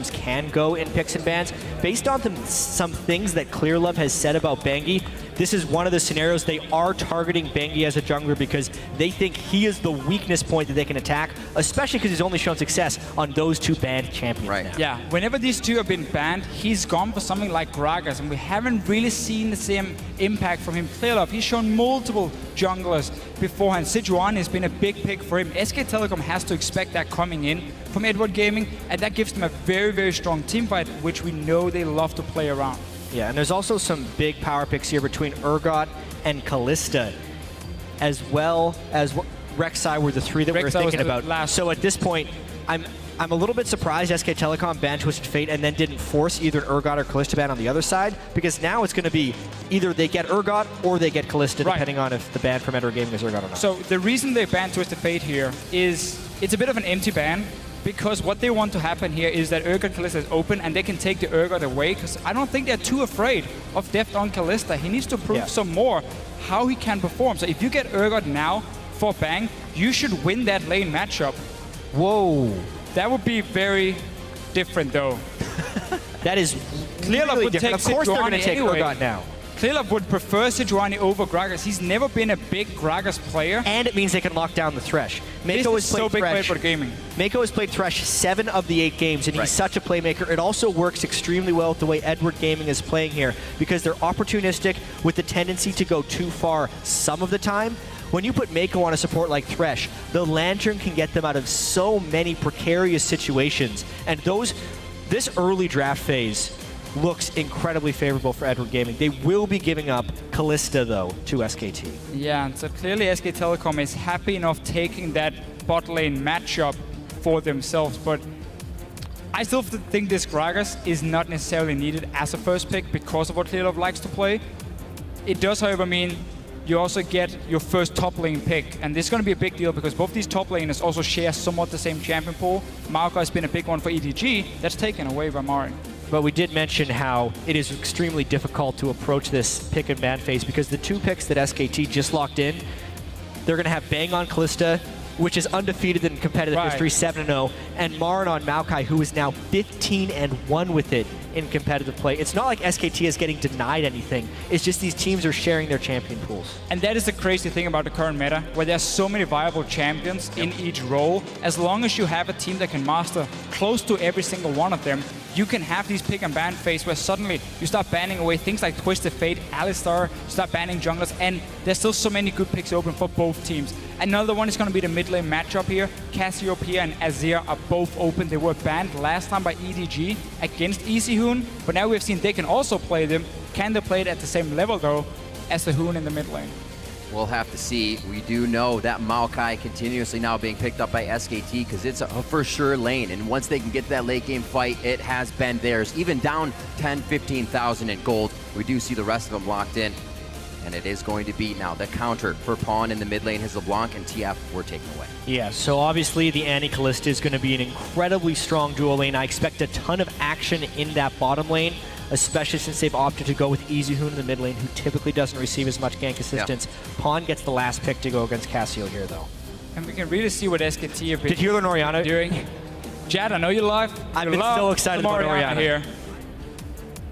can go in picks and bans. Based on some things that Clearlove has said about Bengi, this is one of the scenarios they are targeting Bengi as a jungler because they think he is the weakness point that they can attack, especially because he's only shown success on those two banned champions now. Yeah, whenever these two have been banned, he's gone for something like Gragas, and we haven't really seen the same impact from him. Clearlove, he's shown multiple junglers beforehand. Sejuani has been a big pick for him. SK Telecom has to expect that coming in from Edward Gaming, and that gives them a very, very strong team fight, which we know they love to play around. Yeah, and there's also some big power picks here between Urgot and Kalista, as well as Rek'Sai were the three that we were thinking about. So at this point, I'm a little bit surprised SK Telecom banned Twisted Fate and then didn't force either an Urgot or Kalista ban on the other side, because now it's going to be either they get Urgot or they get Kalista, depending on if the ban from Edward Gaming is Urgot or not. So the reason they banned Twisted Fate here is it's a bit of an empty ban, because what they want to happen here is that Urgot Kalista is open and they can take the Urgot away, because I don't think they're too afraid of depth on Kalista. He needs to prove some more how he can perform. So if you get Urgot now for Bang, you should win that lane matchup. Whoa. That would be very different though. That is Clearlove really would different. take Of course they're going to take anyway. Urgot now. Clearlove would prefer Sejuani over Gragas. He's never been a big Gragas player. And it means they can lock down the Thresh. Mako has played Thresh. Mako has played Thresh 7 of the 8 games, and he's such a playmaker. It also works extremely well with the way Edward Gaming is playing here, because they're opportunistic with the tendency to go too far some of the time. When you put Mako on a support like Thresh, the Lantern can get them out of so many precarious situations. And this early draft phase looks incredibly favorable for Edward Gaming. They will be giving up Kalista, though, to SKT. Yeah, and so clearly SK Telecom is happy enough taking that bot lane matchup for themselves, but I still think this Gragas is not necessarily needed as a first pick because of what Clearlove likes to play. It does, however, mean you also get your first top lane pick, and this is going to be a big deal because both these top laners also share somewhat the same champion pool. Maokai has been a big one for EDG. That's taken away by Mari. But we did mention how it is extremely difficult to approach this pick and ban phase because the 2 picks that SKT just locked in, they're going to have Bang on Kalista, which is undefeated in competitive history, 7-0, and Marin on Maokai, who is now 15-1 with it in competitive play. It's not like SKT is getting denied anything. It's just these teams are sharing their champion pools. And that is the crazy thing about the current meta, where there's so many viable champions in each role. As long as you have a team that can master close to every single one of them, you can have these pick and ban phase where suddenly you start banning away things like Twisted Fate, Alistar, you start banning junglers, and there's still so many good picks open for both teams. Another one is going to be the mid lane matchup here. Cassiopeia and Azir are both open. They were banned last time by EDG against Easy Hoon, but now we've seen they can also play them. Can they play it at the same level though as the Hoon in the mid lane? We'll have to see. We do know that Maokai continuously now being picked up by SKT because it's a for sure lane. And once they can get to that late game fight, it has been theirs. Even down 10, 15,000 in gold, we do see the rest of them locked in. And it is going to be now the counter for Pawn in the mid lane. His LeBlanc and TF were taken away. Yeah, so obviously the Annie Kalista is going to be an incredibly strong dual lane. I expect a ton of action in that bottom lane, especially since they've opted to go with Easy Hoon in the mid lane, who typically doesn't receive as much gank assistance. Pawn gets the last pick to go against Cassio here, though. And we can really see what SKT have been Did you learn Orianna? During Jad, I know you love. I've been so excited about Orianna here.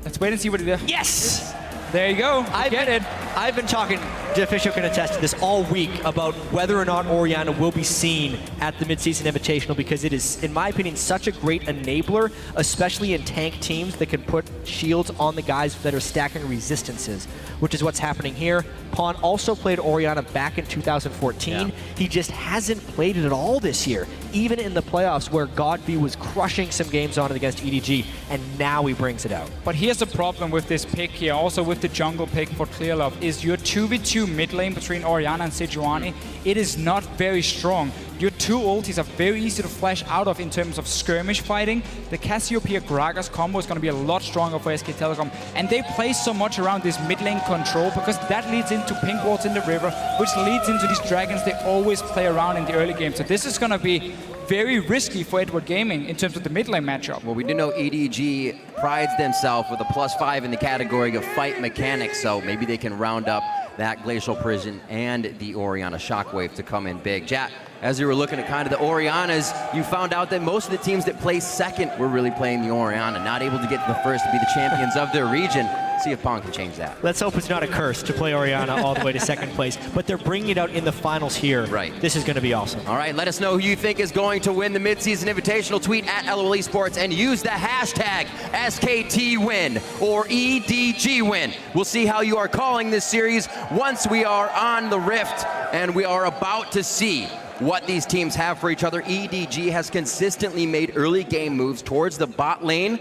Let's wait and see what he does. Yes! There you go. I've been talking, Official can attest to this, all week about whether or not Orianna will be seen at the midseason invitational, because it is, in my opinion, such a great enabler, especially in tank teams that can put shields on the guys that are stacking resistances, which is what's happening here. Pawn also played Orianna back in 2014. Yeah. He just hasn't played it at all this year, even in the playoffs where Godby was crushing some games on it against EDG, and now he brings it out. But here's the problem with this pick here, also with the jungle pick for Clearlove, is your 2v2 mid lane between Orianna and Sejuani. It is not very strong. Your 2 ultis are very easy to flash out of in terms of skirmish fighting. The Cassiopeia Gragas combo is going to be a lot stronger for SK Telecom, and they play so much around this mid lane control because that leads into pink wards in the river, which leads into these dragons they always play around in the early game. So this is going to be very risky for Edward Gaming in terms of the mid lane matchup. Well, we do know EDG prides themselves with a +5 in the category of fight mechanics, so maybe they can round up that Glacial Prison and the Orianna Shockwave to come in big. Jat, as you were looking at kind of the Orianas, you found out that most of the teams that placed second were really playing the Oriana, not able to get to the first to be the champions of their region. See if Pong can change that. Let's hope it's not a curse to play Oriana all the way to second place, but they're bringing it out in the finals here. Right. This is going to be awesome. All right, let us know who you think is going to win the midseason invitational. Tweet at LOL Esports and use the hashtag SKTWin or EDGWin. We'll see how you are calling this series once we are on the Rift and we are about to see what these teams have for each other. EDG has consistently made early game moves towards the bot lane,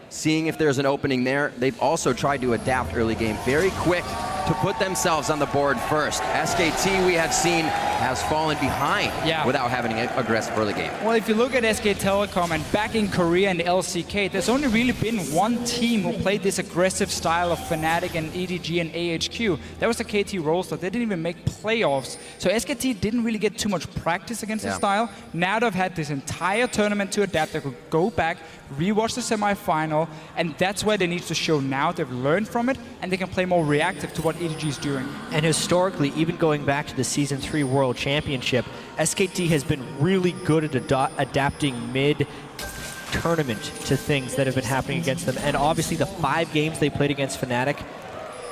seeing if there's an opening there. They've also tried to adapt early game very quick to put themselves on the board first. SKT, we have seen, has fallen behind without having an aggressive early game. Well, if you look at SK Telecom and back in Korea and LCK, there's only really been one team who played this aggressive style of Fnatic and EDG and AHQ. That was the KT Rolster. They didn't even make playoffs. So SKT didn't really get too much practice against the style. Now they've had this entire tournament to adapt. They could go back, rewatch the semifinal, and that's where they need to show now. They've learned from it, and they can play more reactive to what EDG is doing. And historically, even going back to the Season 3 World Championship, SKT has been really good at adapting mid-tournament to things that have been happening against them. And obviously the 5 games they played against Fnatic,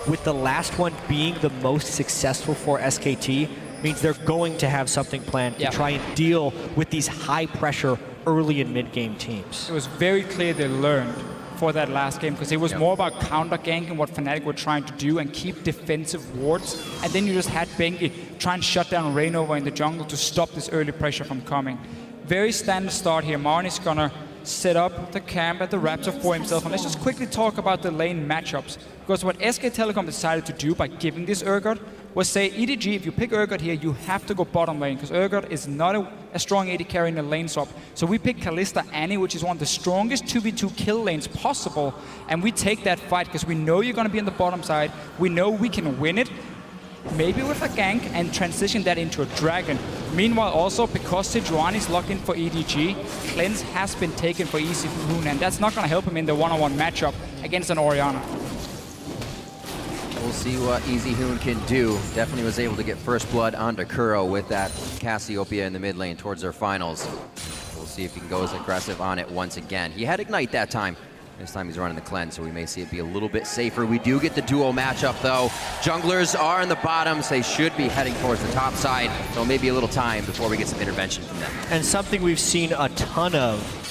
with the last one being the most successful for SKT, means they're going to have something planned to try and deal with these high-pressure early and mid-game teams. It was very clear they learned for that last game, because it was more about counter-ganking what Fnatic were trying to do and keep defensive wards, and then you just had Bengi try and shut down Rainover in the jungle to stop this early pressure from coming. Very standard start here. Marn is gonna set up the camp at the Raptor for himself, and let's just quickly talk about the lane matchups, because what SK Telecom decided to do by giving this Urgot was say, EDG, if you pick Urgot here, you have to go bottom lane, because Urgot is not a strong AD carry in the lane swap. So we pick Kalista Annie, which is one of the strongest 2v2 kill lanes possible, and we take that fight, because we know you're going to be on the bottom side, we know we can win it, maybe with a gank, and transition that into a dragon. Meanwhile, also, because Sejuani is locked in for EDG, Cleanse has been taken for Easy Hoon, and that's not going to help him in the one-on-one matchup against an Oriana. We'll see what Easy Hoon can do. Definitely was able to get first blood onto Kuro with that Cassiopeia in the mid lane towards their finals. We'll see if he can go as aggressive on it once again. He had Ignite that time. This time he's running the cleanse, so we may see it be a little bit safer. We do get the duo matchup though. Junglers are in the bottoms. They should be heading towards the top side, so maybe a little time before we get some intervention from them. And something we've seen a ton of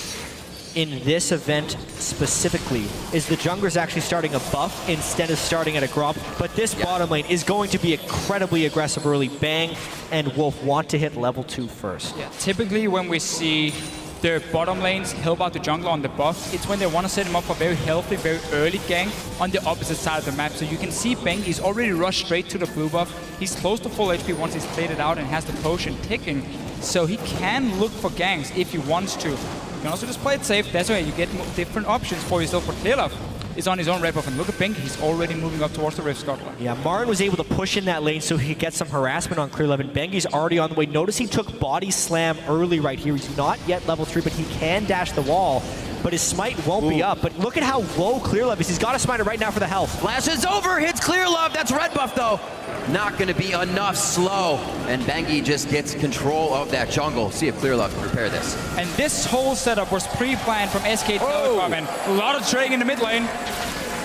in this event specifically is the junglers actually starting a buff instead of starting at a gromp. But this bottom lane is going to be incredibly aggressive early. Bang and Wolf want to hit level 2 first. Yeah, typically when we see their bottom lanes help out the jungler on the buff, it's when they want to set him up for very healthy, very early gank on the opposite side of the map. So you can see Bengi's already rushed straight to the blue buff. He's close to full HP once he's played it out and has the potion ticking. So he can look for ganks if he wants to. You can also just play it safe. That's why you get different options for yourself. But Clearlove is on his own red buff, and look at Bengi, he's already moving up towards the Rift Scuttler. Yeah, Marn was able to push in that lane so he could get some harassment on Clearlove, and Bengi's already on the way. Notice he took Body Slam early right here. He's not yet level 3, but he can dash the wall. But his smite won't be up. But look at how low Clearlove is. He's got a smite right now for the health. Flashes over, hits Clearlove. That's red buff though. Not going to be enough slow. And Bengi just gets control of that jungle. See if Clearlove can repair this. And this whole setup was pre-planned from SK Telecom, and a lot of trading in the mid lane.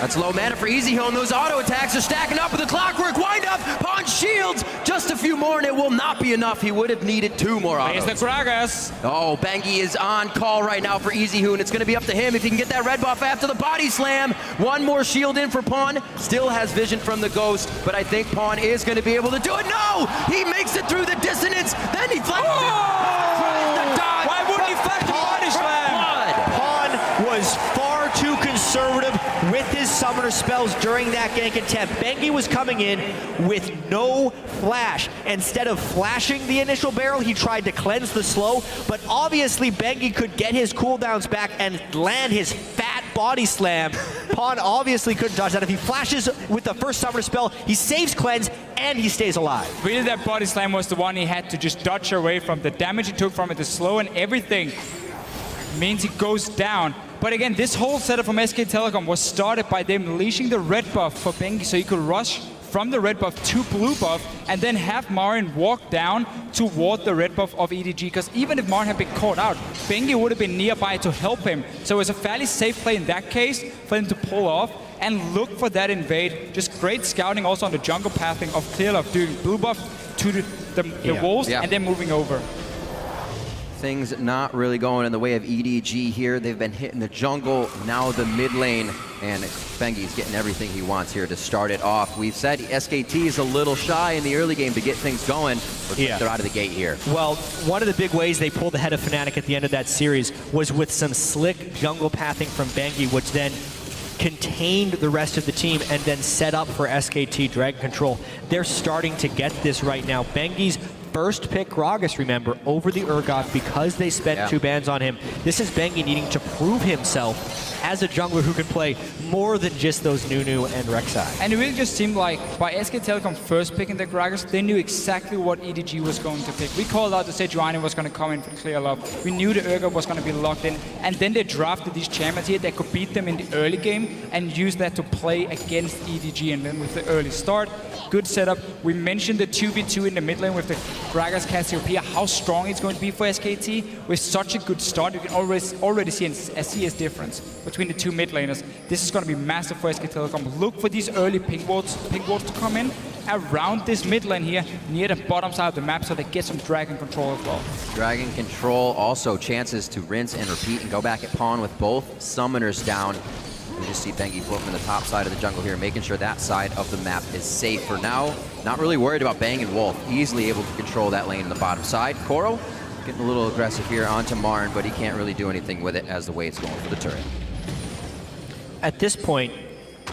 That's low mana for Easy Hill, and those auto attacks are stacking up with the clockwork wind up. Pawn shields, just a few more, and it will not be enough. He would have needed 2 more autos. There's the Gragas. Oh, Bengi is on call right now for Easy Hoon. It's going to be up to him if he can get that red buff after the body slam. 1 more shield in for Pawn. Still has vision from the Ghost, but I think Pawn is going to be able to do it. No! He makes it through the dissonance. Then he flashes. Oh! Why wouldn't he flash the body slam? Pawn was far too conservative with his summoner spells during that gank attempt. Bengi was coming in with no flash. Instead of flashing the initial barrel, he tried to cleanse the slow, but obviously Bengi could get his cooldowns back and land his fat body slam. Pawn obviously couldn't dodge that. If he flashes with the first summoner spell, he saves cleanse and he stays alive. Really, that body slam was the one he had to just dodge away from. The damage he took from it, the slow and everything, means he goes down. But again, this whole setup from SK Telecom was started by them unleashing the red buff for Bengi so he could rush from the red buff to blue buff, and then have Marin walk down toward the red buff of EDG, because even if Marin had been caught out, Bengi would have been nearby to help him. So it's a fairly safe play in that case for him to pull off and look for that invade. Just great scouting also on the jungle pathing of Clearlove doing blue buff to the walls and then moving over. Things not really going in the way of EDG here. They've been hitting the jungle, now the mid lane, and Bengi's getting everything he wants here to start it off. We've said SKT is a little shy in the early game to get things going, but they're out of the gate here. Well, one of the big ways they pulled ahead of Fnatic at the end of that series was with some slick jungle pathing from Bengi, which then contained the rest of the team and then set up for SKT Dragon Control. They're starting to get this right now. Bengi's first pick Gragas, remember, over the Urgot because they spent 2 bans on him. This is Bengi needing to prove himself as a jungler who can play more than just those Nunu and Rek'Sai. And it really just seemed like by SK Telecom first picking the Gragas, they knew exactly what EDG was going to pick. We called out the Sejuani was going to come in for Clearlove. We knew the Urgot was going to be locked in. And then they drafted these champions here that could beat them in the early game and use that to play against EDG. And then with the early start, good setup. We mentioned the 2v2 in the mid lane with the Gragas Cassiopeia, how strong it's going to be for SKT. With such a good start, you can already see a CS difference between the 2 mid laners. This is going to be massive for SK Telecom. Look for these early pink wards to come in around this mid lane here, near the bottom side of the map, so they get some Dragon Control as well. Dragon Control, also chances to rinse and repeat and go back at pawn with both summoners down. We just see Bengi float from the top side of the jungle here, making sure that side of the map is safe for now. Not really worried about Bang and Wolf. Easily able to control that lane on the bottom side. Koro getting a little aggressive here onto Marn, but he can't really do anything with it as the way it's going for the turret. At this point,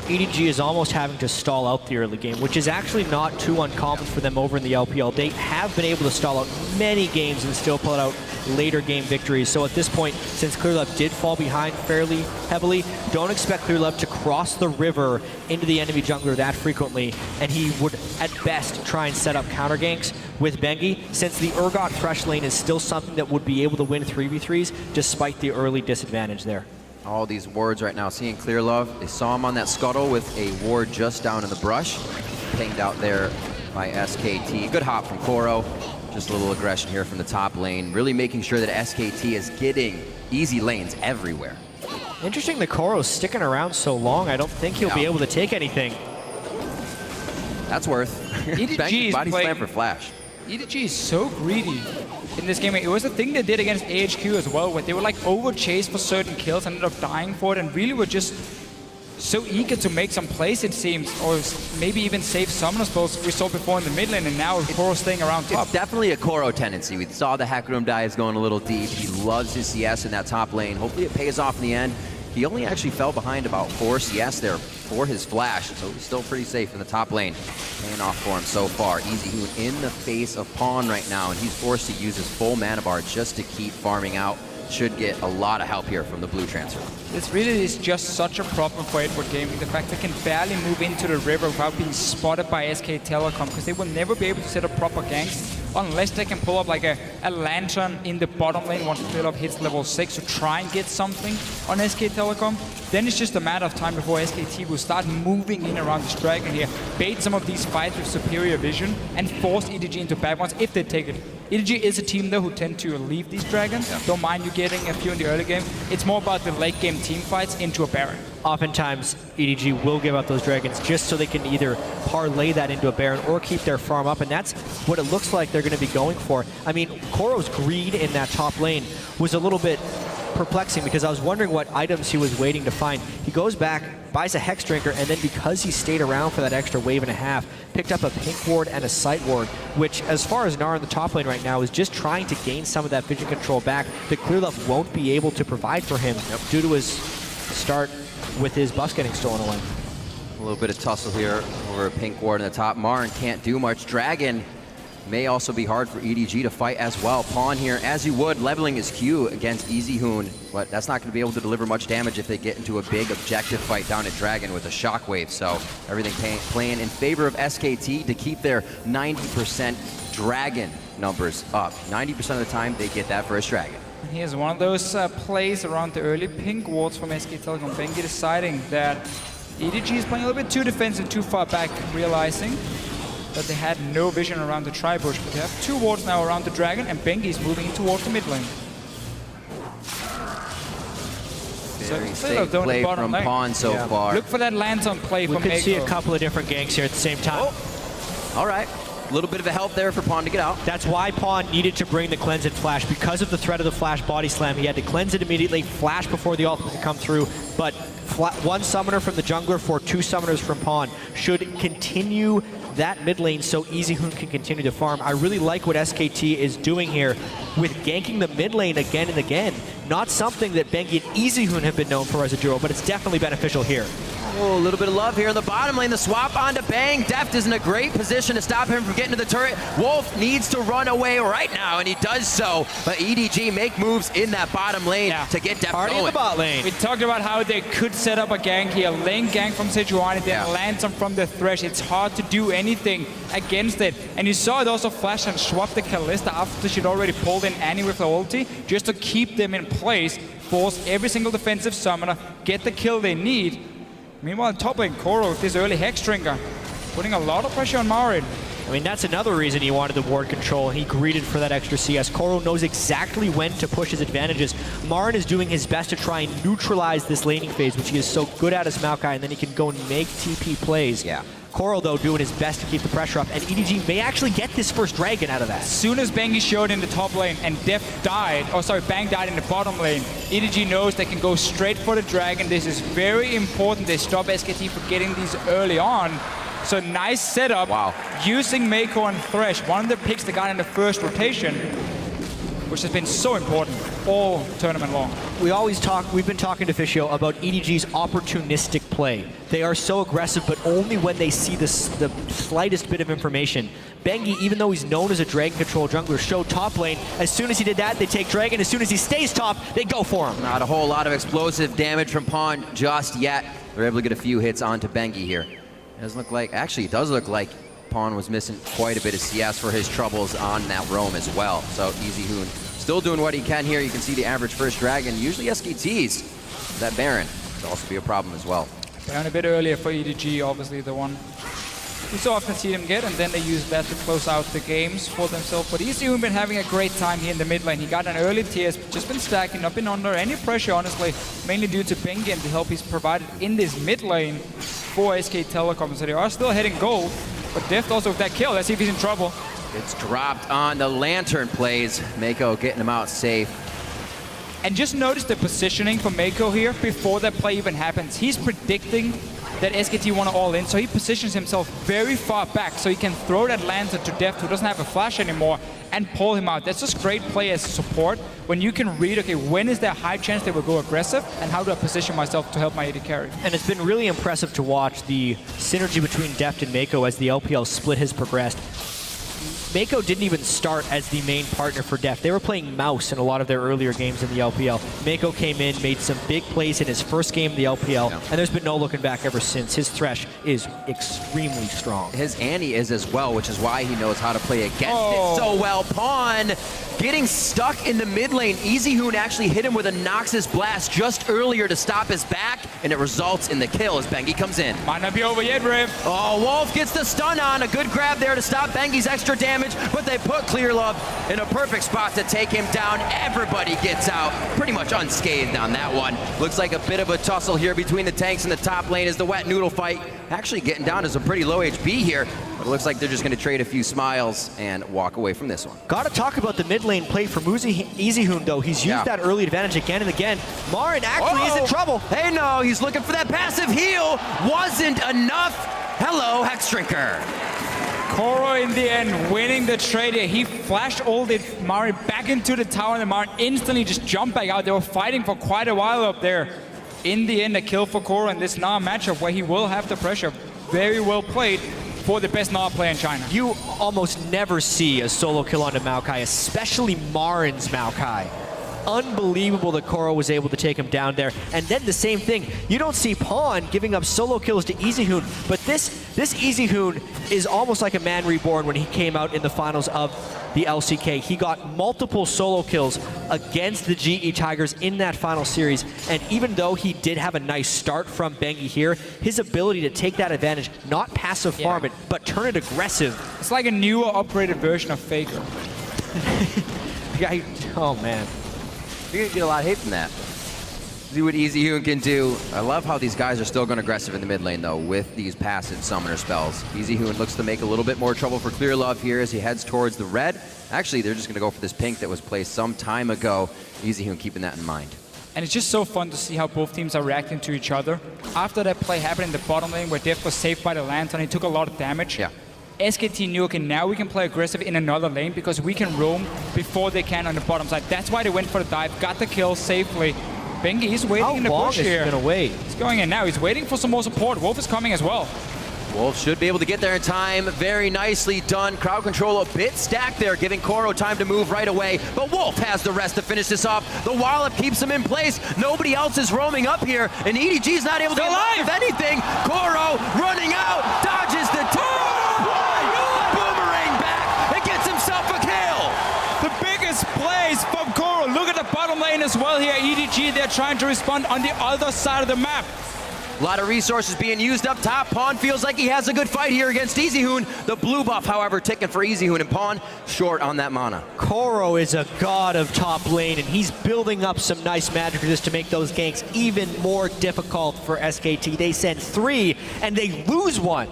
EDG is almost having to stall out the early game, which is actually not too uncommon for them over in the LPL. They have been able to stall out many games and still pull out later game victories. So at this point, since Clearlove did fall behind fairly heavily, don't expect Clearlove to cross the river into the enemy jungler that frequently, and he would at best try and set up counter ganks with Bengi, since the Urgot Thresh lane is still something that would be able to win 3v3s despite the early disadvantage there. All these wards right now, seeing Clearlove. They saw him on that scuttle with a ward just down in the brush. Pinged out there by SKT. Good hop from Koro. Just a little aggression here from the top lane. Really making sure that SKT is getting easy lanes everywhere. Interesting that Koro's sticking around so long. I don't think he'll be able to take anything. That's worth. EDG body playing, slam for flash. EDG is so greedy in this game. It was a thing they did against AHQ as well, where they were like over-chased for certain kills and ended up dying for it, and really were just so eager to make some plays, it seems, or maybe even save summoner spells we saw before in the mid lane, and now Koro staying around top. It's definitely a Koro tendency. We saw the Hack Room dive going a little deep. He loves his CS in that top lane. Hopefully it pays off in the end. He only actually fell behind about 4 CS there for his flash, so he's still pretty safe in the top lane. Paying off for him so far. EZHoon in the face of Pawn right now, and he's forced to use his full mana bar just to keep farming out. Should get a lot of help here from the blue transfer. This really is just such a problem for Edward Gaming. The fact they can barely move into the river without being spotted by SK Telecom, because they will never be able to set up proper ganks unless they can pull up like a lantern in the bottom lane once Clearlove hits level 6 to try and get something on SK Telecom. Then it's just a matter of time before SKT will start moving in around this dragon here, bait some of these fights with superior vision, and force EDG into bad ones if they take it. EDG is a team though who tend to leave these dragons. Don't mind you getting a few in the early game. It's more about the late game team fights into a Baron. Oftentimes, EDG will give up those dragons just so they can either parlay that into a Baron or keep their farm up, and that's what it looks like they're going to be going for. I mean, Koro's greed in that top lane was a little bit perplexing, because I was wondering what items he was waiting to find. He goes back, buys a Hex Drinker, and then because he stayed around for that extra wave and a half, picked up a Pink Ward and a Sight Ward, which, as far as Gnar in the top lane right now, is just trying to gain some of that vision control back that Clearlove won't be able to provide for him due to his start with his buffs getting stolen away. A little bit of tussle here over a Pink Ward in the top. Marn can't do much. Dragon may also be hard for EDG to fight as well. Pawn here, as you would, leveling his Q against EZHoon, but that's not going to be able to deliver much damage if they get into a big objective fight down at Dragon with a Shockwave. So everything playing in favor of SKT to keep their 90% Dragon numbers up. 90% of the time, they get that first Dragon. Here's one of those plays around the early pink wards from SK Telecom. Bengi deciding that EDG is playing a little bit too defensive, too far back, realizing that they had no vision around the tri-bush, but they have 2 wards now around the dragon, and Bengi is moving in towards the mid lane. Very safe play from Pawn so far. Look for that lantern play from Mako. We could see a couple of different ganks here at the same time. Oh. All right. A little bit of a help there for Pawn to get out. That's why Pawn needed to bring the cleanse and flash. Because of the threat of the flash body slam, he had to cleanse it immediately, flash before the ultimate could come through. But 1 summoner from the jungler for 2 summoners from Pawn should continue that mid lane so EasyHoon can continue to farm. I really like what SKT is doing here with ganking the mid lane again and again. Not something that Bengi and EasyHoon have been known for as a duo, but it's definitely beneficial here. Oh, a little bit of love here in the bottom lane. The swap onto Bang. Deft is in a great position to stop him from getting to the turret. Wolf needs to run away right now, and he does so. But EDG make moves in that bottom lane to get Deft Party going. in the bot lane. We talked about how they could set up a gank here. Lane gank from Sejuani, then Lantern from the Thresh. It's hard to do anything against it. And you saw it also flash and swap the Kalista after she'd already pulled in Annie with the ulti, just to keep them in place, force every single defensive summoner, get the kill they need. Meanwhile, top lane, Koro with this early Hex Drinker, putting a lot of pressure on Marin. I mean, that's another reason he wanted the ward control. He greeted for that extra CS. Koro knows exactly when to push his advantages. Marin is doing his best to try and neutralize this laning phase, which he is so good at as Maokai, and then he can go and make TP plays. Yeah. Koro, though, doing his best to keep the pressure up, and EDG may actually get this first dragon out of that. As soon as Bengi showed in the top lane and Bang died in the bottom lane, EDG knows they can go straight for the dragon. This is very important. They stop SKT from getting these early on. So nice setup. Wow. Using Mako and Thresh, one of the picks they got in the first rotation, which has been so important all tournament long. We've been talking to Fischio about EDG's opportunistic play. They are so aggressive, but only when they see the slightest bit of information. Bengi, even though he's known as a dragon control jungler, showed top lane. As soon as he did that, they take dragon. As soon as he stays top, they go for him. Not a whole lot of explosive damage from Pawn just yet. They're able to get a few hits onto Bengi here. It doesn't look like, actually it does look like Pawn was missing quite a bit of CS for his troubles on that roam as well. So EasyHoon still doing what he can here. You can see the average first dragon. Usually SKTs, that Baron could also be a problem as well. Baron a bit earlier for EDG, obviously the one we so often see them get, and then they use that to close out the games for themselves. But EasyHoon been having a great time here in the mid lane. He got an early TS, just been stacking, not been under any pressure, honestly, mainly due to Bengi and the help he's provided in this mid lane for SK Telecom. So they are still heading gold, but Deft also with that kill. Let's see if he's in trouble. It's dropped on the Lantern plays. Mako getting him out safe. And just notice the positioning for Mako here before that play even happens. He's predicting that SKT want to all in, so he positions himself very far back so he can throw that Lantern to Deft, who doesn't have a flash anymore, and pull him out. That's just great play as support when you can read, okay, when is there a high chance they will go aggressive, and how do I position myself to help my AD carry? And it's been really impressive to watch the synergy between Deft and Mako as the LPL split has progressed. Mako didn't even start as the main partner for Deft. They were playing mouse in a lot of their earlier games in the LPL. Mako came in, made some big plays in his first game in the LPL, and there's been no looking back ever since. His Thresh is extremely strong. His Annie is as well, which is why he knows how to play against it so well. Pawn getting stuck in the mid lane. EasyHoon actually hit him with a Noxus Blast just earlier to stop his back, and it results in the kill as Bengi comes in. Might not be over yet, Riv. Oh, Wolf gets the stun on. A good grab there to stop Bengi's extra damage, but they put Clear Love in a perfect spot to take him down. Everybody gets out pretty much unscathed on that one. Looks like a bit of a tussle here between the tanks in the top lane as the wet noodle fight actually getting down to some pretty low HP here. But it looks like they're just going to trade a few smiles and walk away from this one. Got to talk about the mid lane play from EasyHoon, though. He's used that early advantage again and again. Marin actually is in trouble. Hey, no, he's looking for that passive heal. Wasn't enough. Hello, Hex Drinker. Koro in the end winning the trade here. He flash ulted Marin back into the tower, and Marin instantly just jumped back out. They were fighting for quite a while up there. In the end, a kill for Koro in this Gnar matchup where he will have the pressure. Very well played for the best Gnar player in China. You almost never see a solo kill onto Maokai, especially Marin's Maokai. Unbelievable that Koro was able to take him down there. And then the same thing, you don't see Pawn giving up solo kills to EasyHoon, but this EasyHoon is almost like a man reborn when he came out in the finals of the LCK. He got multiple solo kills against the GE Tigers in that final series, and even though he did have a nice start from Bengi here, his ability to take that advantage, not passive farm it, but turn it aggressive. It's like a newer, upgraded version of Faker. Oh man. You're going to get a lot of hate from that. See what EasyHoon can do. I love how these guys are still going aggressive in the mid lane, though, with these passive summoner spells. EasyHoon looks to make a little bit more trouble for Clearlove here as he heads towards the red. Actually, they're just going to go for this pink that was placed some time ago. EasyHoon keeping that in mind. And it's just so fun to see how both teams are reacting to each other. After that play happened in the bottom lane where Def was saved by the lantern, he took a lot of damage. Yeah. SKT knew, okay, now we can play aggressive in another lane because we can roam before they can on the bottom side. That's why they went for the dive, got the kill safely. Bengi, he's waiting in the bush here. How long is he gonna wait? He's going in now. He's waiting for some more support. Wolf is coming as well. Wolf should be able to get there in time. Very nicely done. Crowd control a bit stacked there, giving Koro time to move right away. But Wolf has the rest to finish this off. The wallop keeps him in place. Nobody else is roaming up here, and EDG's not able to get alive with anything. Koro running out, dodges the boomerang back, and gets himself a kill. The biggest plays from Koro. Look at the bottom lane as well here. EDG, they're trying to respond on the other side of the map. A lot of resources being used up top. Pawn feels like he has a good fight here against EasyHoon. The blue buff, however, ticking for EasyHoon, and Pawn short on that mana. Koro is a god of top lane, and he's building up some nice magic just to make those ganks even more difficult for SKT. They send 3, and they lose 1.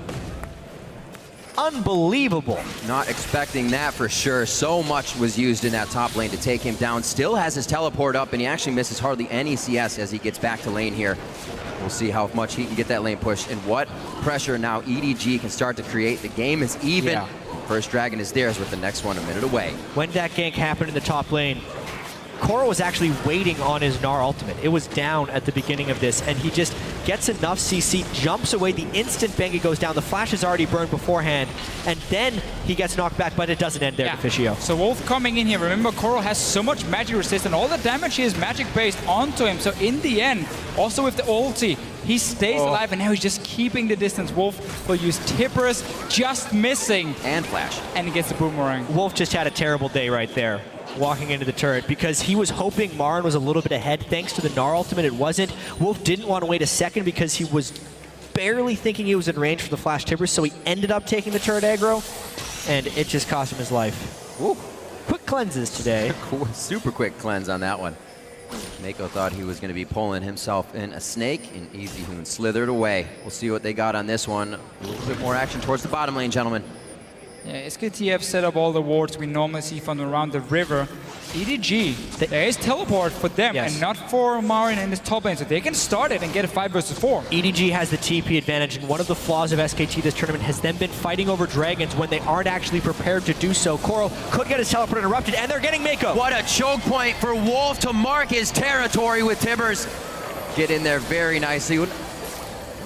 Unbelievable. Not expecting that for sure. So much was used in that top lane to take him down. Still has his teleport up, and he actually misses hardly any CS as he gets back to lane here. We'll see how much he can get that lane push and what pressure now EDG can start to create. The game is even. Yeah. First dragon is theirs with the next one a minute away. When that gank happened in the top lane, Koro was actually waiting on his Gnar ultimate. It was down at the beginning of this, and he just gets enough CC, jumps away the instant Bengi goes down. The flash is already burned beforehand, and then he gets knocked back, but it doesn't end there, Deficio. So Wolf coming in here. Remember, Koro has so much magic resist, and all the damage is magic-based onto him. So in the end, also with the ulti, he stays alive, and now he's just keeping the distance. Wolf will use Tippers, just missing. And flash. And he gets the boomerang. Wolf just had a terrible day right there, walking into the turret, because he was hoping Marin was a little bit ahead. Thanks to the Gnar ultimate, it wasn't. Wolf didn't want to wait a second because he was barely thinking he was in range for the flash tippers, so he ended up taking the turret aggro, and it just cost him his life. Ooh. Quick cleanses today. Super quick cleanse on that one. Mako thought he was going to be pulling himself in a snake, and EasyHoon slithered away. We'll see what they got on this one. A little bit more action towards the bottom lane, gentlemen. Yeah, SKT have set up all the wards we normally see from around the river. EDG, there is teleport for them and not for Marin in this top lane, so they can start it and get a 5 versus 4. EDG has the TP advantage, and one of the flaws of SKT this tournament has them been fighting over dragons when they aren't actually prepared to do so. Koro could get his teleport interrupted, and they're getting Mako. What a choke point for Wolf to mark his territory with Tibbers. Get in there very nicely.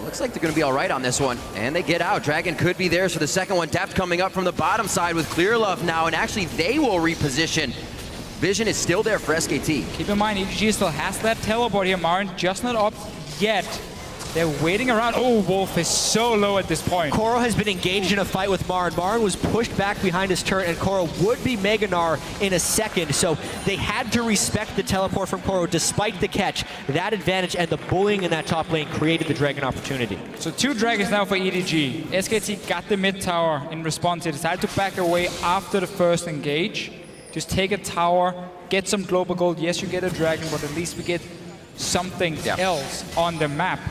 Looks like they're going to be all right on this one. And they get out. Dragon could be theirs for the second one. Depth coming up from the bottom side with Clearlove now. And actually, they will reposition. Vision is still there for SKT. Keep in mind, EDG still has that teleport here. Marin just not up yet. They're waiting around. Oh, Wolf is so low at this point. Koro has been engaged in a fight with Marin. Marin was pushed back behind his turret, and Koro would be Mega Gnar in a second. So they had to respect the teleport from Koro despite the catch. That advantage and the bullying in that top lane created the dragon opportunity. So 2 dragons now for EDG. SKT got the mid tower in response. They decided to back away after the first engage. Just take a tower, get some global gold. Yes, you get a dragon, but at least we get something else on the map.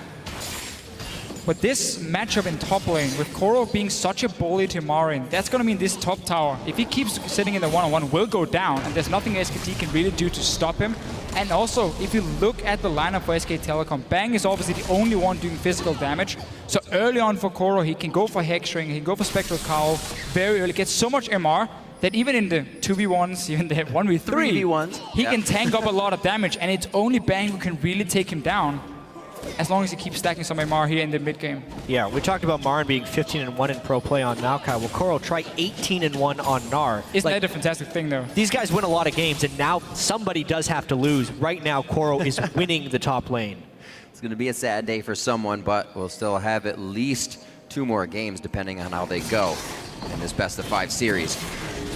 But this matchup in top lane, with Koro being such a bully to Marin, that's going to mean this top tower, if he keeps sitting in the one-on-one, will go down, and there's nothing SKT can really do to stop him. And also, if you look at the lineup for SK Telecom, Bang is obviously the only one doing physical damage. So early on for Koro, he can go for Hexring, he can go for Spectral Cowl very early, gets so much MR that even in the 2v1s, even the 1v3, 3v1s, he can tank up a lot of damage, and it's only Bang who can really take him down. as long as he keeps stacking some MR here in the mid game. Yeah, we talked about Marin being 15-1 in pro play on Maokai. Well, Koro try 18-1 on Gnar. Isn't that a fantastic thing, though? These guys win a lot of games, and now somebody does have to lose. Right now, Koro is winning the top lane. It's going to be a sad day for someone, but we'll still have at least 2 more games depending on how they go in this best of 5 series.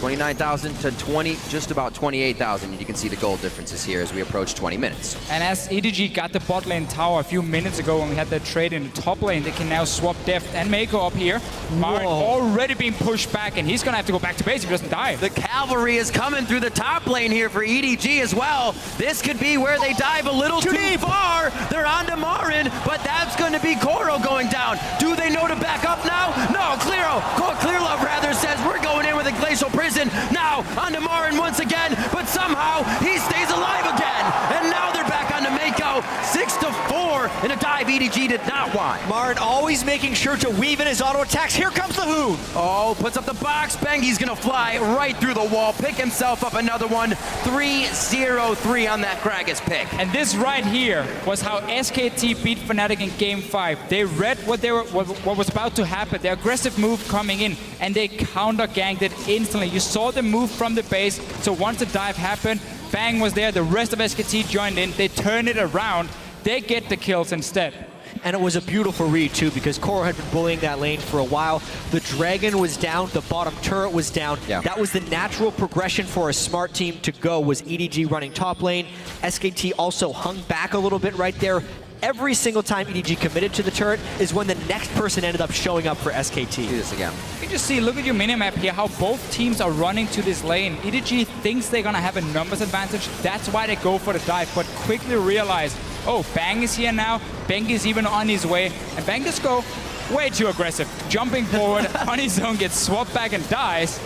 29,000 to 20, just about 28,000. And you can see the goal differences here as we approach 20 minutes. And as EDG got the bot lane tower a few minutes ago when we had that trade in the top lane, they can now swap Deft and Mako up here. Marin already being pushed back, and he's going to have to go back to base if he doesn't die. The cavalry is coming through the top lane here for EDG as well. This could be where they dive a little too far. They're on to Marin, but that's going to be Koro going down. Do they know to back up now? No, Clearlove rather says we're going in with a Glacial Prison. Now onto Marin once again, but somehow he stays alive again. And now they're back onto Mako. 6-4 in a dive EDG did not want. Marin always making sure to weave in his auto attacks. Here comes the Hoon. Oh, puts up the box. Bengi's gonna fly right through the wall, pick himself up another one. 3-0-3 on that Kragus pick. And this right here was how SKT beat Fnatic in Game 5. They read what was about to happen, the aggressive move coming in, and they counter-ganked it instantly. You saw them move from the base, so once the dive happened, Bang was there, the rest of SKT joined in, they turn it around, they get the kills instead. And it was a beautiful read too, because Koro had been bullying that lane for a while. The Dragon was down, the bottom turret was down. Yeah. That was the natural progression for a smart team to go, was EDG running top lane. SKT also hung back a little bit right there. Every single time EDG committed to the turret is when the next person ended up showing up for SKT. Do this again. You just see, look at your minimap here, how both teams are running to this lane. EDG thinks they're gonna have a numbers advantage. That's why they go for the dive, but quickly realize, oh, Bang is here now. Bang is even on his way, and Bang just go way too aggressive. Jumping forward on his own, gets swapped back and dies.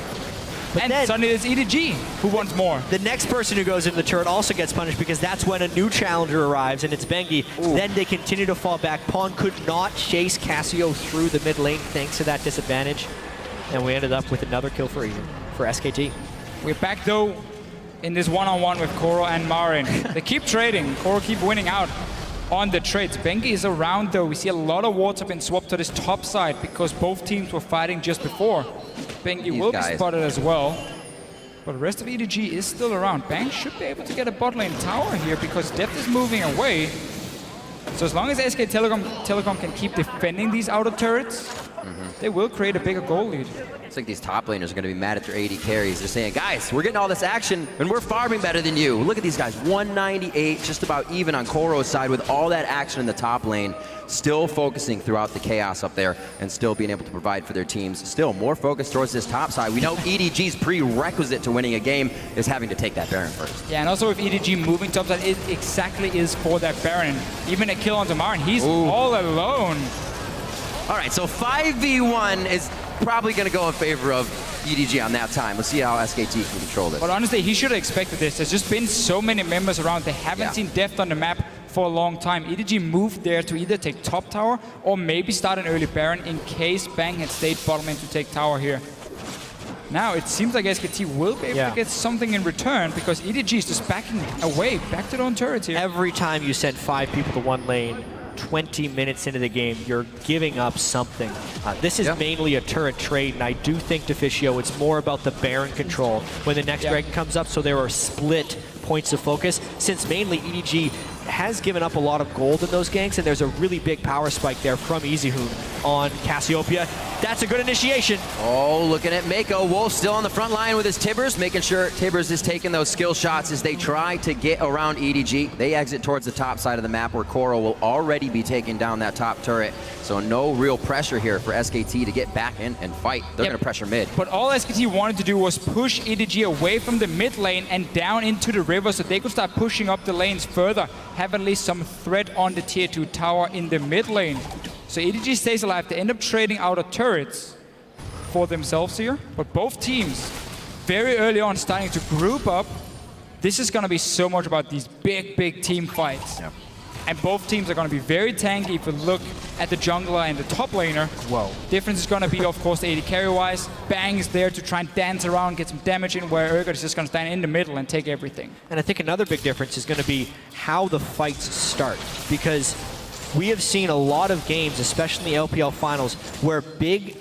But and then, suddenly it's EDG who wants more. The next person who goes into the turret also gets punished, because that's when a new challenger arrives, and it's Bengi. Ooh. Then they continue to fall back. Pawn could not chase Cassio through the mid lane thanks to that disadvantage. And we ended up with another kill for SKT. We're back though in this one-on-one with Koro and Marin. They keep trading. Koro keep winning out on the trades. Bengi is around though. We see a lot of wards have been swapped to this top side because both teams were fighting just before. Bengi will be spotted as well. But the rest of EDG is still around. Bang should be able to get a bot lane tower here because Deft is moving away. So as long as SK Telecom can keep defending these outer turrets, they will create a bigger goal lead. It's like these top laners are going to be mad at their AD carries. They're saying, guys, we're getting all this action, and we're farming better than you. Look at these guys, 198, just about even on Koro's side with all that action in the top lane. Still focusing throughout the chaos up there and still being able to provide for their teams. Still more focused towards this top side. We know EDG's prerequisite to winning a game is having to take that Baron first. Yeah, and also with EDG moving top side, it exactly is for that Baron. Even a kill onto Marin, he's all alone. All right, so 5v1 is probably going to go in favor of EDG on that time. Let's see how SKT can control this. But honestly, he should have expected this. There's just been so many members around. They haven't seen Deft on the map for a long time. EDG moved there to either take top tower or maybe start an early Baron in case Bang had stayed bottom lane to take tower here. Now it seems like SKT will be able to get something in return because EDG is just backing away, back to their own turrets here. Every time you send 5 people to one lane, 20 minutes into the game, you're giving up something. This is mainly a turret trade, and I do think, Deficio, it's more about the Baron control when the next Dragon comes up, so there are split points of focus, since mainly EDG has given up a lot of gold in those ganks, and there's a really big power spike there from EasyHoon on Cassiopeia. That's a good initiation. Oh, looking at Mako. Wolf still on the front line with his Tibbers, making sure Tibbers is taking those skill shots as they try to get around EDG. They exit towards the top side of the map where Koro will already be taking down that top turret. So no real pressure here for SKT to get back in and fight. They're going to pressure mid. But all SKT wanted to do was push EDG away from the mid lane and down into the river so they could start pushing up the lanes further, have at least some threat on the tier 2 tower in the mid lane. So EDG stays alive. They end up trading outer turrets for themselves here. But both teams, very early on, starting to group up. This is going to be so much about these big team fights. Yep. And both teams are going to be very tanky. If you look at the jungler and the top laner, difference is going to be, of course, the AD carry-wise. Bang is there to try and dance around, get some damage in, where Urgot is just going to stand in the middle and take everything. And I think another big difference is going to be how the fights start, because we have seen a lot of games, especially in the LPL finals, where big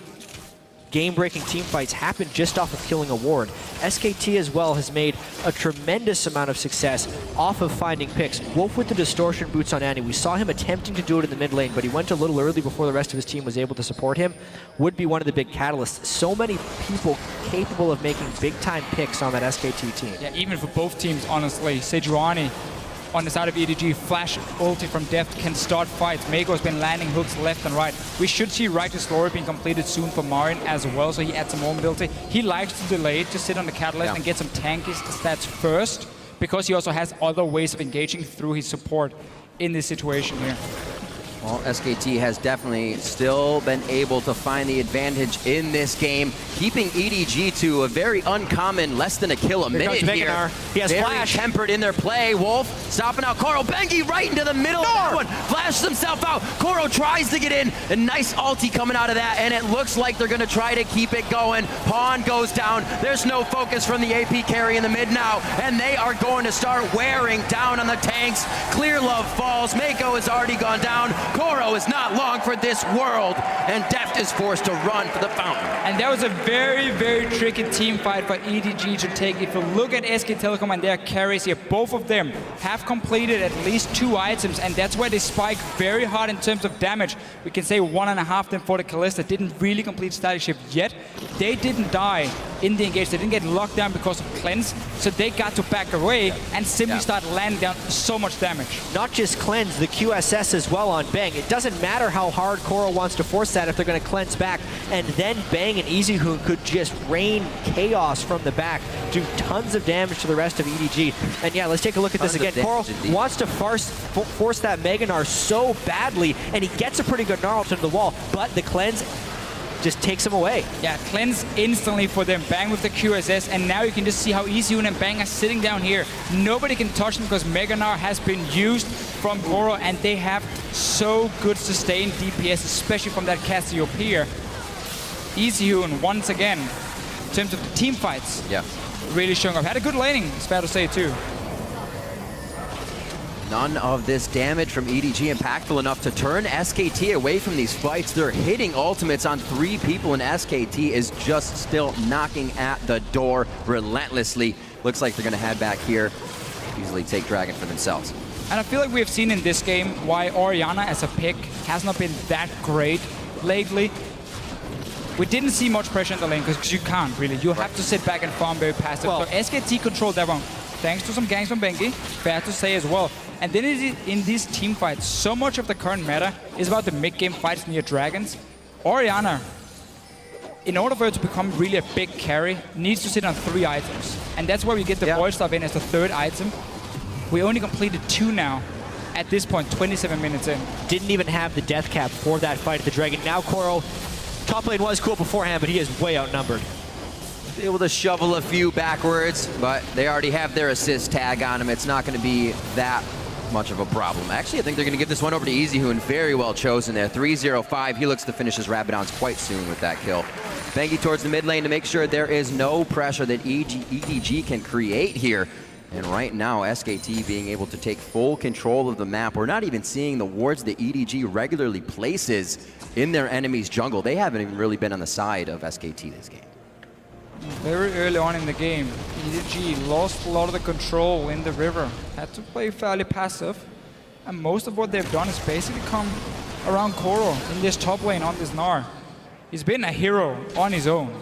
game-breaking team fights happen just off of killing a ward. SKT as well has made a tremendous amount of success off of finding picks. Wolf with the distortion boots on Annie. We saw him attempting to do it in the mid lane, but he went a little early before the rest of his team was able to support him. Would be one of the big catalysts. So many people capable of making big-time picks on that SKT team. Yeah, even for both teams, honestly. Sejuani on the side of EDG, flash ulti from Deft can start fights. Mago's been landing hooks left and right. We should see Righteous Glory being completed soon for Marin as well, so he adds some more mobility. He likes to delay, to sit on the catalyst and get some tanky stats first, because he also has other ways of engaging through his support in this situation here. Well, SKT has definitely still been able to find the advantage in this game, keeping EDG to a very uncommon less than a kill a minute here. He has very flash. tempered in their play. Wolf stopping out Koro. Bengi right into the middle of that one. Flashes himself out. Koro tries to get in. A nice ulti coming out of that, and it looks like they're going to try to keep it going. Pawn goes down. There's no focus from the AP carry in the mid now, and they are going to start wearing down on the tanks. Clear Love falls. Mako has already gone down. Koro is not long for this world, and Deft is forced to run for the fountain. And that was a very, very tricky team fight for EDG to take. If you look at SK Telecom and their carries here, both of them have completed at least 2 items, and that's where they spike very hard in terms of damage. We can say 1.5 them for the Kalista. Didn't really complete static shift yet. They didn't die in the engage. They didn't get locked down because of cleanse, so they got to back away and simply start landing down so much damage. Not just cleanse, the QSS as well on Bang. It doesn't matter how hard Koro wants to force that if they're going to cleanse back, and then Bang and EasyHoon could just rain chaos from the back, do tons of damage to the rest of EDG. And yeah, let's take a look at this again. Koro wants to force that Mega Gnar so badly, and he gets a pretty good Gnar ult into the wall, but the cleanse just takes him away. Yeah, cleanse instantly for them. Bang with the QSS, and now you can just see how EasyHoon and Bang are sitting down here. Nobody can touch them because Mega Gnar has been used from Koro, and they have so good sustained DPS, especially from that Cassiopeia. EasyHoon, once again, in terms of the team fights, really showing up. Had a good laning, it's fair to say, too. None of this damage from EDG impactful enough to turn SKT away from these fights. They're hitting ultimates on 3 people, and SKT is just still knocking at the door relentlessly. Looks like they're going to head back here, easily take Dragon for themselves. And I feel like we have seen in this game why Orianna as a pick has not been that great lately. We didn't see much pressure in the lane because you can't really. You have to sit back and farm very passive. Well, so SKT controlled that one, thanks to some ganks from Bengi, fair to say as well. And then in these team fights, so much of the current meta is about the mid-game fights near dragons. Orianna, in order for her to become really a big carry, needs to sit on 3 items. And that's where we get the Void Staff in as the 3rd item. We only completed 2 now. At this point, 27 minutes in. Didn't even have the death cap for that fight at the Dragon. Now Koro, top lane was cool beforehand, but he is way outnumbered. Able to shovel a few backwards, but they already have their assist tag on him. It's not going to be that much of a problem. Actually, I think they're going to give this one over to EasyHoon. Very well chosen there. 3-0-5. He looks to finish his Rabadons quite soon with that kill. Bengi towards the mid lane to make sure there is no pressure that EDG can create here. And right now, SKT being able to take full control of the map. We're not even seeing the wards that EDG regularly places in their enemy's jungle. They haven't even really been on the side of SKT this game. Very early on in the game, EDG lost a lot of the control in the river. Had to play fairly passive. And most of what they've done is basically come around Koro in this top lane on this Gnar. He's been a hero on his own,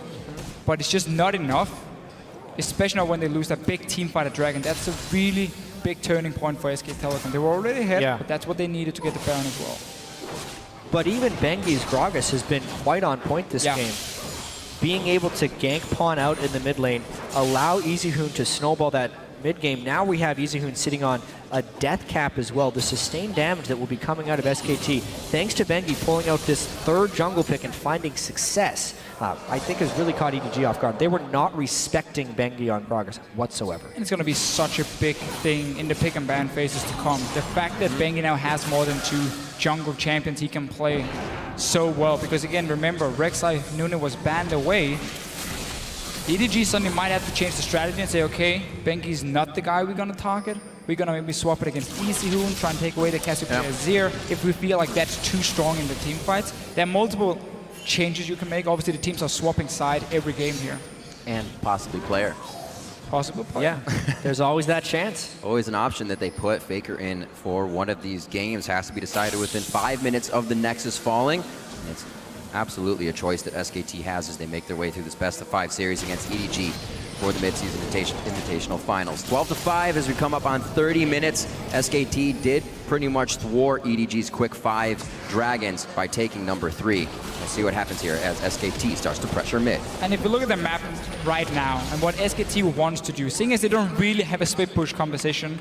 but it's just not enough. Especially when they lose that big team fight at Dragon. That's a really big turning point for SK Telecom. They were already ahead, but that's what they needed to get the Baron as well. But even Bengi's Gragas has been quite on point this game. Being able to gank Pawn out in the mid lane, allow EasyHoon to snowball that mid game. Now we have EasyHoon sitting on a death cap as well. The sustained damage that will be coming out of SKT, thanks to Bengi pulling out this 3rd jungle pick and finding success, I think has really caught EDG off guard. They were not respecting Bengi on Gragas whatsoever. It's going to be such a big thing in the pick and ban phases to come. The fact that Bengi now has more than 2 jungle champions he can play so well. Because again, remember, Rek'Sai Nunu was banned away. EDG suddenly might have to change the strategy and say, okay, Bengi's not the guy we're going to target. we're gonna maybe swap it against EasyHoon, try and take away the Cassiopeia Azir if we feel like that's too strong in the team fights. There are multiple changes you can make. Obviously, the teams are swapping side every game here. And possibly player. Possible player. Yeah, there's always that chance. Always an option that they put Faker in for one of these games. Has to be decided within 5 minutes of the Nexus falling. And it's absolutely a choice that SKT has as they make their way through this best-of-5 series against EDG for the mid-season invitational finals. 12-5 as we come up on 30 minutes. SKT did pretty much thwart EDG's quick 5 Dragons by taking number 3. We'll see what happens here as SKT starts to pressure mid. And if you look at the map right now and what SKT wants to do, seeing as they don't really have a split push composition,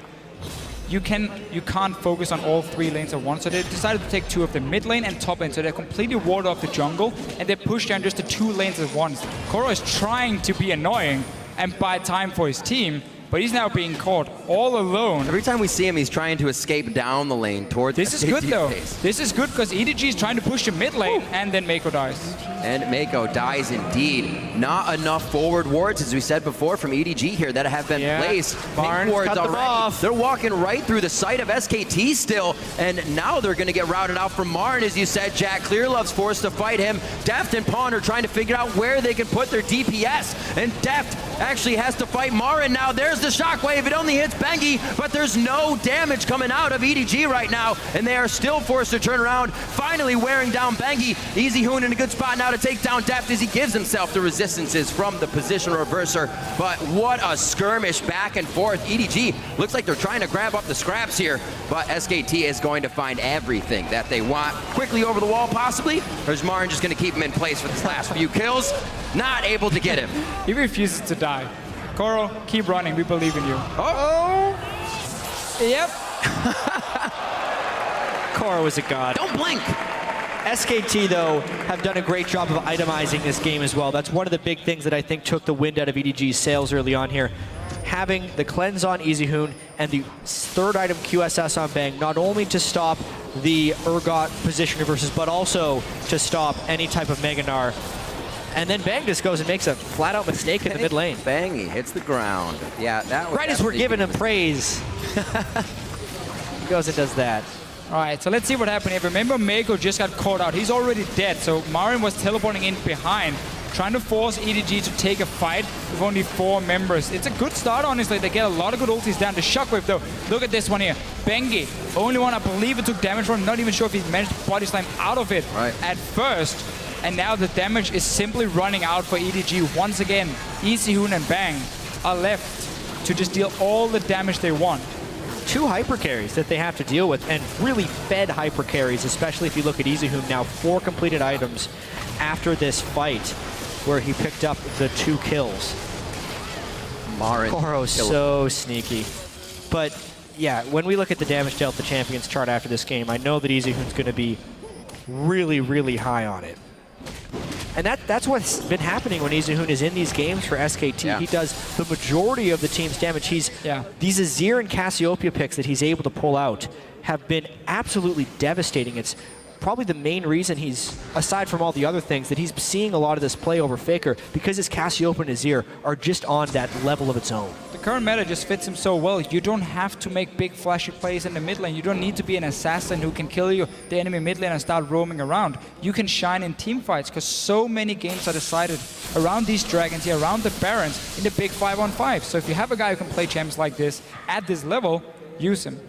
you can't focus on all 3 lanes at once. So they decided to take 2 of the mid lane and top lane. So they completely ward off the jungle and they push down just the 2 lanes at once. Koro is trying to be annoying and buy time for his team, but he's now being caught all alone. Every time we see him, he's trying to escape down the lane towards This is good though. This is good because EDG is trying to push the mid lane and then Mako dies. And Mako dies indeed. Not enough forward wards, as we said before, from EDG here that have been placed. Barnes wards cut them off. They're walking right through the site of SKT still, and now they're going to get routed out from Marn, as you said, Jack. Clearlove's forced to fight him. Deft and Pawn are trying to figure out where they can put their DPS, and Deft actually has to fight Marin now. There's the shockwave. It only hits Bengi, but there's no damage coming out of EDG right now, and they are still forced to turn around, finally wearing down Bengi. EasyHoon in a good spot now to take down Deft as he gives himself the resistances from the position reverser. But what a skirmish back and forth. EDG looks like they're trying to grab up the scraps here, but SKT is going to find everything that they want. Quickly over the wall, possibly, or is Marin just going to keep him in place for his last few kills? Not able to get him. He refuses to die. Koro, keep running. We believe in you. Oh! Yep. Koro was a god. Don't blink! SKT, though, have done a great job of itemizing this game as well. That's one of the big things that I think took the wind out of EDG's sails early on here. Having the cleanse on EasyHoon and the 3rd item QSS on Bang, not only to stop the Urgot position reverses, but also to stop any type of Mega Gnar. And then Bang just goes and makes a flat-out mistake in the mid lane. Bang, he hits the ground. Yeah, that was right as we're giving him praise. He goes and does that. All right, so let's see what happened here. Remember, Mako just got caught out. He's already dead, so Marin was teleporting in behind, trying to force EDG to take a fight with only 4 members. It's a good start, honestly. They get a lot of good ultis down. The shockwave, though, look at this one here. Bengi, only one I believe it took damage from. Not even sure if he managed to body slam out of it at first. And now the damage is simply running out for EDG. Once again, EasyHoon and Bang are left to just deal all the damage they want. 2 hyper carries that they have to deal with, and really fed hyper carries, especially if you look at EasyHoon now. 4 completed items after this fight where he picked up the 2 kills. Marin. Koro's so sneaky. But yeah, when we look at the damage dealt the champions chart after this game, I know that EasyHoon's going to be really, really high on it. And that's what's been happening when EasyHoon is in these games for SKT. Yeah. He does the majority of the team's damage. These Azir and Cassiopeia picks that he's able to pull out have been absolutely devastating. It's probably the main reason he's, aside from all the other things, that he's seeing a lot of this play over Faker, because his Cassiopeia and Azir are just on that level of its own. The current meta just fits him so well. You don't have to make big flashy plays in the mid lane. You don't need to be an assassin who can kill you, the enemy mid lane, and start roaming around. You can shine in team fights because so many games are decided around these dragons here, around the barons, in the big 5-on-5. So if you have a guy who can play champs like this at this level, use him.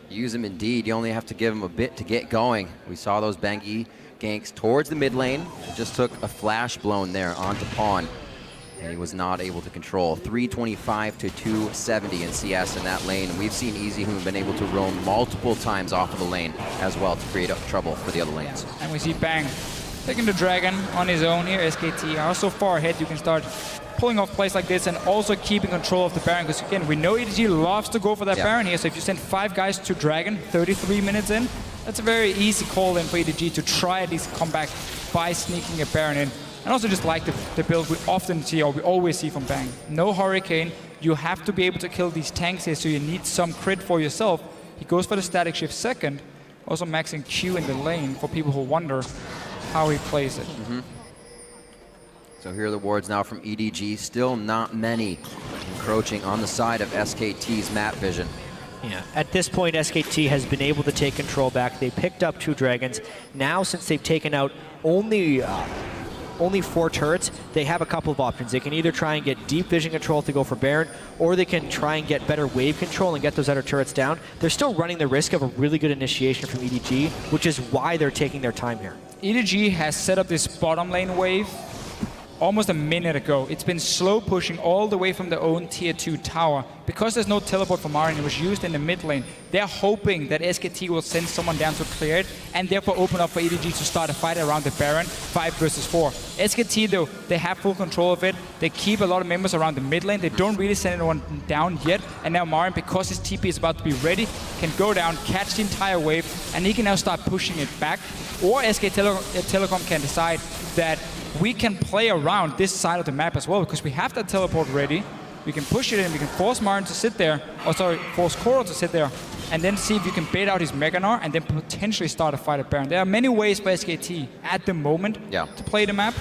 Use him indeed. You only have to give him a bit to get going. We saw those Bengi ganks towards the mid lane. It just took a flash blown there onto Pawn, and he was not able to control. 325 to 270 in CS in that lane. And we've seen EasyHoon been able to roam multiple times off of the lane as well to create trouble for the other lanes. And we see Bang taking the dragon on his own here. SKT are so far ahead, you can start pulling off plays like this and also keeping control of the Baron, because again, we know EDG loves to go for that Baron here, so if you send 5 guys to Dragon 33 minutes in, that's a very easy call in for EDG to try at least come back by sneaking a Baron in. And also just like the build we often see, or we always see from Bang. No Hurricane, you have to be able to kill these tanks here, so you need some crit for yourself. He goes for the static shift second, also maxing Q in the lane for people who wonder how he plays it. So here are the wards now from EDG. Still not many encroaching on the side of SKT's map vision. Yeah. At this point, SKT has been able to take control back. They picked up 2 dragons. Now, since they've taken out only 4 turrets, they have a couple of options. They can either try and get deep vision control to go for Baron, or they can try and get better wave control and get those other turrets down. They're still running the risk of a really good initiation from EDG, which is why they're taking their time here. EDG has set up this bottom lane wave almost a minute ago. It's been slow pushing all the way from their own tier 2 tower. Because there's no teleport for Marin, it was used in the mid lane. They're hoping that SKT will send someone down to clear it and therefore open up for EDG to start a fight around the Baron, 5 versus 4. SKT though, they have full control of it. They keep a lot of members around the mid lane. They don't really send anyone down yet. And now Marin, because his TP is about to be ready, can go down, catch the entire wave, and he can now start pushing it back. Or SK Telecom can decide that we can play around this side of the map as well, because we have that teleport ready. We can push it in, we can force Marin to sit there, force Koro to sit there, and then see if you can bait out his Mega Gnar and then potentially start a fight at Baron. There are many ways for SKT at the moment to play the map.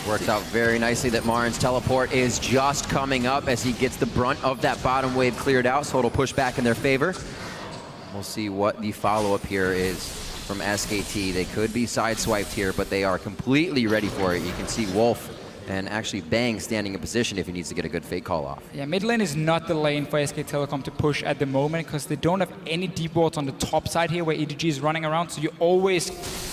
Works out very nicely that Marin's teleport is just coming up as he gets the brunt of that bottom wave cleared out, so it'll push back in their favor. We'll see what the follow-up here is from SKT. They could be sideswiped here, but they are completely ready for it. You can see Wolf and actually Bang standing in position if he needs to get a good fake call off. Yeah, mid lane is not the lane for SK Telecom to push at the moment because they don't have any deep wards on the top side here where EDG is running around, so you always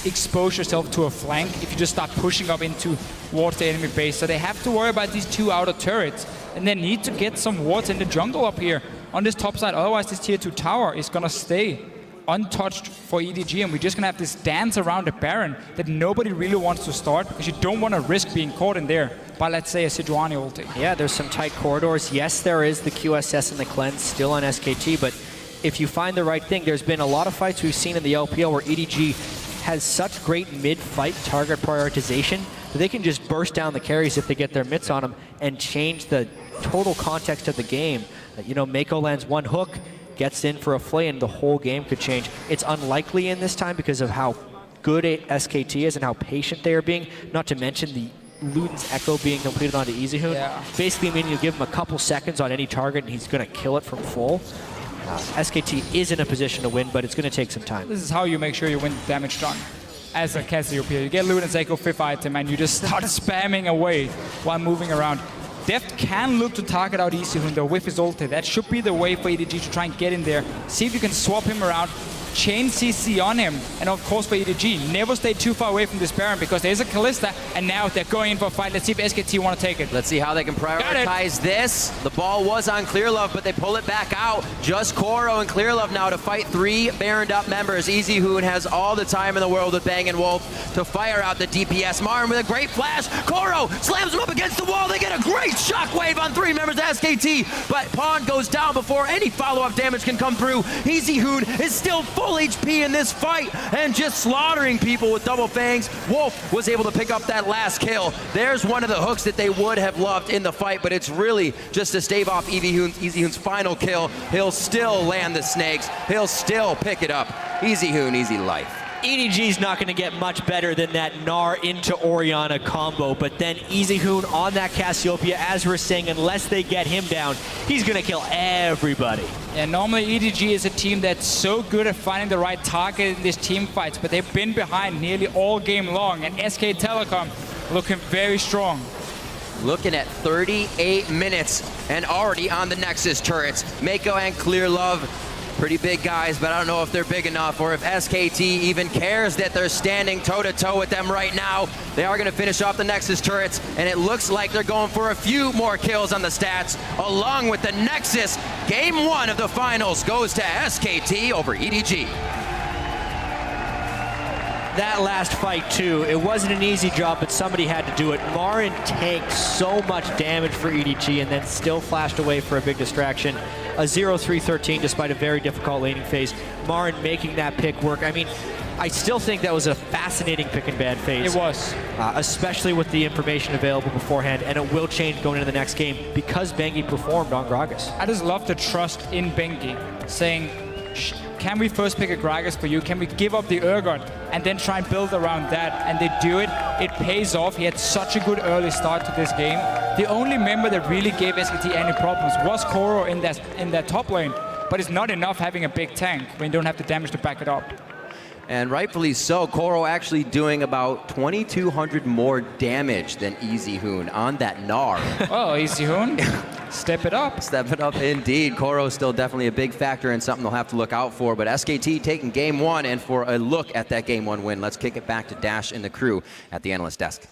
expose yourself to a flank if you just start pushing up into towards the enemy base. So they have to worry about these 2 outer turrets, and they need to get some wards in the jungle up here on this top side, otherwise this tier 2 tower is gonna stay untouched for EDG, and we're just gonna have this dance around the Baron that nobody really wants to start because you don't want to risk being caught in there by, let's say, a Sejuani ulti. Yeah, there's some tight corridors. Yes, there is the QSS and the cleanse still on SKT, but if you find the right thing, there's been a lot of fights we've seen in the LPL where EDG has such great mid-fight target prioritization that they can just burst down the carries if they get their mitts on them and change the total context of the game. You know, Mako lands 1 hook, gets in for a flay, and the whole game could change. It's unlikely in this time because of how good SKT is and how patient they are being, not to mention the Luden's Echo being completed onto EasyHoon. Yeah. Basically meaning you give him a couple seconds on any target and he's going to kill it from full. SKT is in a position to win, but it's going to take some time. This is how you make sure you win damage done. As a Cassiopeia, you get Luden's Echo 5th item and you just start spamming away while moving around. Deft can look to target out EasyHoon though with his ulti. That should be the way for EDG to try and get in there. See if you can swap him around, chain CC on him, and of course for EDG, never stay too far away from this Baron because there's a Kalista, and now they're going in for a fight. Let's see if SKT want to take it. Let's see how they can prioritize this. The ball was on Clearlove, but they pull it back out. Just Koro and Clearlove now to fight 3 Baroned up members. EasyHoon has all the time in the world with Bang and Wolf to fire out the DPS. Marin with a great flash. Koro slams him up against the wall. They get a great shockwave on 3 members of SKT, but Pawn goes down before any follow-up damage can come through. EasyHoon is still full HP in this fight and just slaughtering people with double fangs. Wolf was able to pick up that last kill. There's one of the hooks that they would have loved in the fight, but it's really just to stave off EasyHoon's final kill. He'll still land the snakes. He'll still pick it up. EasyHoon, easy life. EDG's not going to get much better than that Gnar into Orianna combo, but then EasyHoon on that Cassiopeia, as we're saying, unless they get him down, he's going to kill everybody. And normally EDG is a team that's so good at finding the right target in these team fights, but they've been behind nearly all game long, and SK Telecom looking very strong. Looking at 38 minutes and already on the Nexus turrets. Mako and Clearlove, pretty big guys, but I don't know if they're big enough or if SKT even cares that they're standing toe-to-toe with them right now. They are going to finish off the Nexus turrets, and it looks like they're going for a few more kills on the stats, along with the Nexus. Game 1 of the finals goes to SKT over EDG. That last fight too, it wasn't an easy job, but somebody had to do it. Marin tanked so much damage for EDG and then still flashed away for a big distraction. A 0-3-13 despite a very difficult laning phase. Marin making that pick work. I mean, I still think that was a fascinating pick and ban phase. It was. Especially with the information available beforehand, and it will change going into the next game because Bengi performed on Gragas. I just love the trust in Bengi, saying, can we first pick a Gragas for you? Can we give up the Urgot and then try and build around that? And they do it. It pays off. He had such a good early start to this game. The only member that really gave SKT any problems was Koro in that top lane. but it's not enough having a big tank when you don't have the damage to back it up. And rightfully so. Koro actually doing about 2,200 more damage than Easy Hoon on that Gnar. Oh, Easy Hoon, step it up. Step it up indeed. Koro still definitely a big factor and something they'll have to look out for. But SKT taking game one, and for a look at that game one win, let's kick it back to Dash and the crew at the analyst desk.